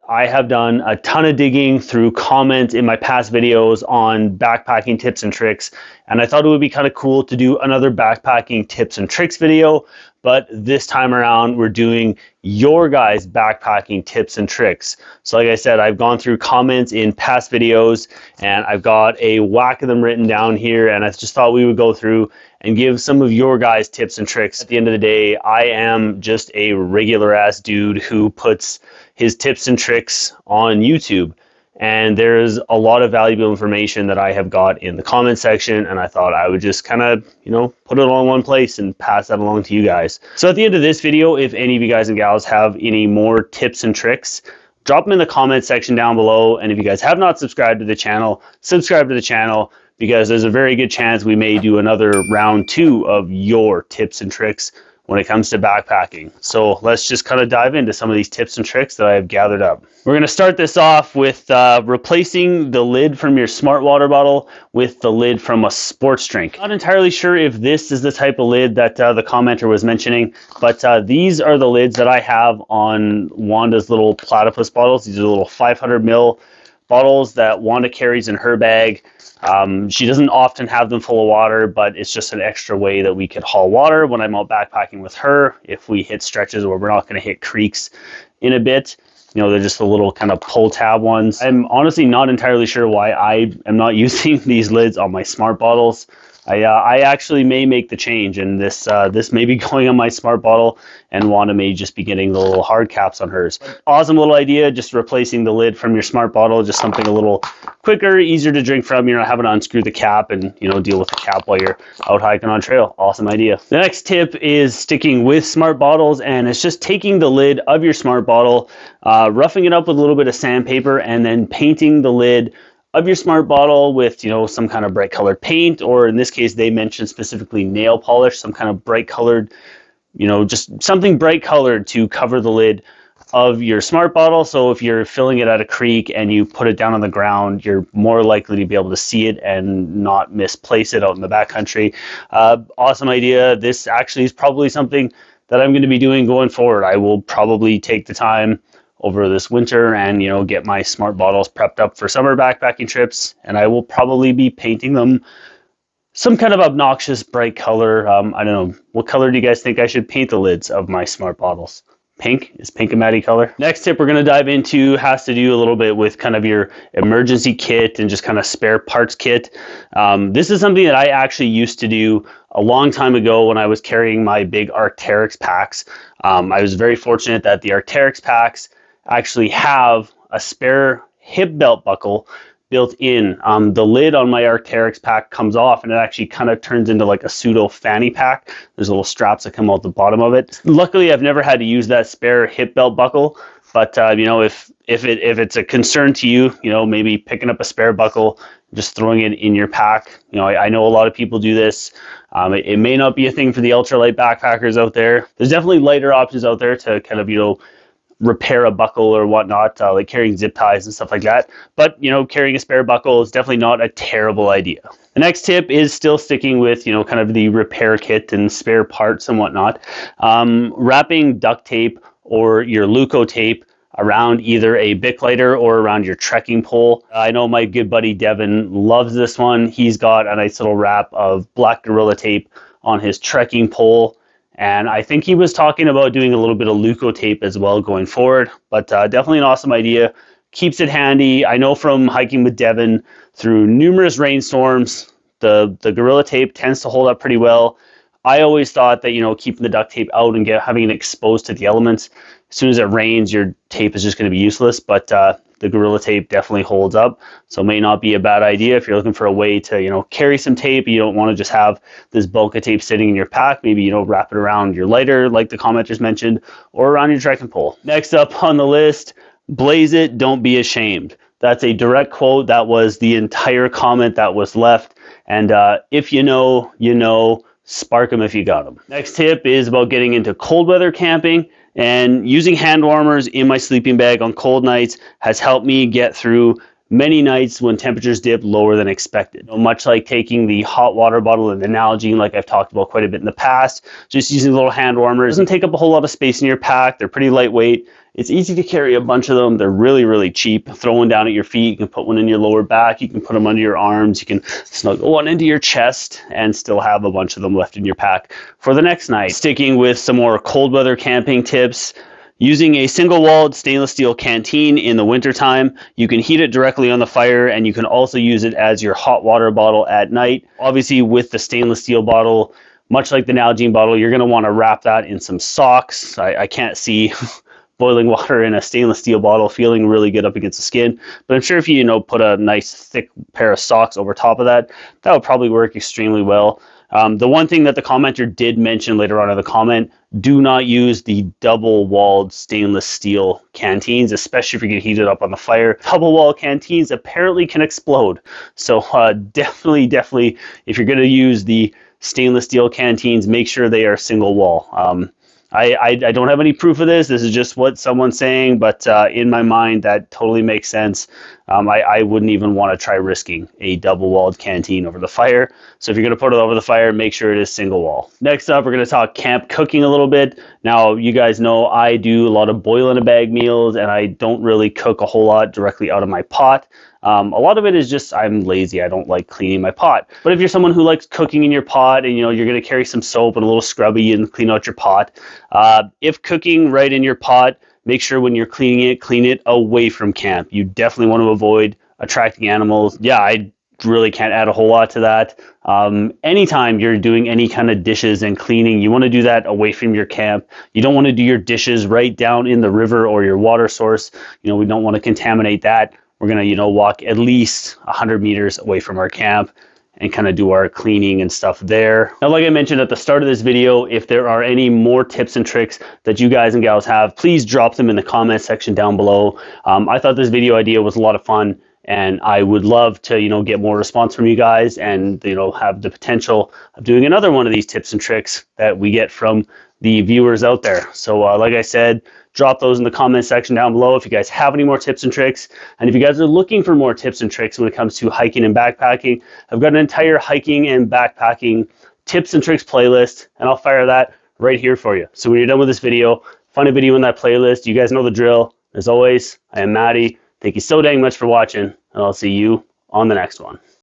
I have done a ton of digging through comments in my past videos on backpacking tips and tricks, and I thought it would be kind of cool to do another backpacking tips and tricks video, but this time around we're doing your guys' backpacking tips and tricks. So like I said, I've gone through comments in past videos and I've got a whack of them written down here, and I just thought we would go through and give some of your guys' tips and tricks. At the end of the day, I am just a regular ass dude who puts his tips and tricks on YouTube. And there's a lot of valuable information that I have got in the comment section, and I thought I would just kind of, put it all in one place and pass that along to you guys. So at the end of this video, if any of you guys and gals have any more tips and tricks, drop them in the comment section down below. And if you guys have not subscribed to the channel, subscribe to the channel, because there's a very good chance we may do another round 2 of your tips and tricks when it comes to backpacking. So let's just kind of dive into some of these tips and tricks that I have gathered up. We're going to start this off with replacing the lid from your smart water bottle with the lid from a sports drink. Not entirely sure if this is the type of lid that the commenter was mentioning, but these are the lids that I have on Wanda's little platypus bottles. These are the little 500 ml bottles that Wanda carries in her bag. She doesn't often have them full of water, but it's just an extra way that we could haul water when I'm out backpacking with her. If we hit stretches where we're not going to hit creeks in a bit, they're just the little kind of pull tab ones. I'm honestly not entirely sure why I am not using these lids on my smart bottles. I actually may make the change, and this may be going on my smart bottle, and Wanda may just be getting the little hard caps on hers. Awesome little idea, just replacing the lid from your smart bottle, just something a little quicker, easier to drink from. You're not having to unscrew the cap and deal with the cap while you're out hiking on trail. Awesome idea. The next tip is sticking with smart bottles, and it's just taking the lid of your smart bottle, roughing it up with a little bit of sandpaper, and then painting the lid of your smart bottle with some kind of bright colored paint, or in this case they mentioned specifically nail polish, some kind of bright colored, just something bright colored to cover the lid of your smart bottle. So if you're filling it at a creek and you put it down on the ground, you're more likely to be able to see it and not misplace it out in the backcountry. Awesome idea. This actually is probably something that I'm going to be doing going forward. I will probably take the time over this winter and get my smart bottles prepped up for summer backpacking trips, and I will probably be painting them some kind of obnoxious bright color. I don't know, what color do you guys think I should paint the lids of my smart bottles? Pink? Is pink a Matty color? Next tip we're going to dive into has to do a little bit with kind of your emergency kit and just kind of spare parts kit. This is something that I actually used to do a long time ago when I was carrying my big Arc'teryx packs. I was very fortunate that the Arc'teryx packs actually have a spare hip belt buckle built in. The lid on my Arc'teryx pack comes off, and it actually kind of turns into like a pseudo fanny pack. There's little straps that come out the bottom of it. Luckily, I've never had to use that spare hip belt buckle, but if it's a concern to you, maybe picking up a spare buckle, just throwing it in your pack. I know a lot of people do this. It may not be a thing for the ultralight backpackers out there. There's definitely lighter options out there to kind of repair a buckle or whatnot, like carrying zip ties and stuff like that. But carrying a spare buckle is definitely not a terrible idea. The next tip is still sticking with kind of the repair kit and spare parts and whatnot. Wrapping duct tape or your Luco tape around either a Bic lighter or around your trekking pole. I know my good buddy Devin loves this one. He's got a nice little wrap of black Gorilla tape on his trekking pole, and I think he was talking about doing a little bit of Luco tape as well going forward, but definitely an awesome idea. Keeps it handy. I know from hiking with Devin through numerous rainstorms, the Gorilla tape tends to hold up pretty well. I always thought that, keeping the duct tape out and having it exposed to the elements, as soon as it rains, your tape is just going to be useless, but the Gorilla tape definitely holds up, so it may not be a bad idea if you're looking for a way to carry some tape. You don't want to just have this bulk of tape sitting in your pack. Maybe wrap it around your lighter like the commenters mentioned, or around your trekking pole. Next up on the list, blaze it, don't be ashamed. That's a direct quote. That was the entire comment that was left, and if you know, spark them if you got them. Next tip is about getting into cold weather camping. And using hand warmers in my sleeping bag on cold nights has helped me get through many nights when temperatures dip lower than expected. Much like taking the hot water bottle and the Nalgene, like I've talked about quite a bit in the past, just using little hand warmers. Doesn't take up a whole lot of space in your pack. They're pretty lightweight. It's easy to carry a bunch of them. They're really, really cheap. Throw one down at your feet. You can put one in your lower back. You can put them under your arms. You can snuggle one into your chest and still have a bunch of them left in your pack for the next night. Sticking with some more cold weather camping tips, using a single-walled stainless steel canteen in the wintertime. You can heat it directly on the fire, and you can also use it as your hot water bottle at night. Obviously, with the stainless steel bottle, much like the Nalgene bottle, you're going to want to wrap that in some socks. I can't see boiling water in a stainless steel bottle feeling really good up against the skin, but I'm sure if you put a nice thick pair of socks over top of that, that would probably work extremely well. The one thing that the commenter did mention later on in the comment, do not use the double-walled stainless steel canteens, especially if you're going to heat it up on the fire. Double-walled canteens apparently can explode. So definitely, if you're going to use the stainless steel canteens, make sure they are single wall. I don't have any proof of this. This is just what someone's saying, but in my mind, that totally makes sense. I wouldn't even want to try risking a double-walled canteen over the fire. So if you're going to put it over the fire, make sure it is single wall. Next up, we're going to talk camp cooking a little bit. Now, you guys know I do a lot of boil-in-a-bag meals, and I don't really cook a whole lot directly out of my pot. A lot of it is just I'm lazy. I don't like cleaning my pot. But if you're someone who likes cooking in your pot and you're going to carry some soap and a little scrubby and clean out your pot, if cooking right in your pot, make sure when you're cleaning it, clean it away from camp. You definitely want to avoid attracting animals. Yeah, I really can't add a whole lot to that. Anytime you're doing any kind of dishes and cleaning, you want to do that away from your camp. You don't want to do your dishes right down in the river or your water source. We don't want to contaminate that. We're going to, walk at least 100 meters away from our camp and kind of do our cleaning and stuff there. Now, like I mentioned at the start of this video, if there are any more tips and tricks that you guys and gals have, please drop them in the comment section down below. I thought this video idea was a lot of fun, and I would love to, get more response from you guys and, have the potential of doing another one of these tips and tricks that we get from the viewers out there. So like I said, drop those in the comment section down below if you guys have any more tips and tricks. And if you guys are looking for more tips and tricks when it comes to hiking and backpacking, I've got an entire hiking and backpacking tips and tricks playlist, and I'll fire that right here for you. So when you're done with this video, find a video in that playlist. You guys know the drill. As always, I am Matty. Thank you so dang much for watching, and I'll see you on the next one.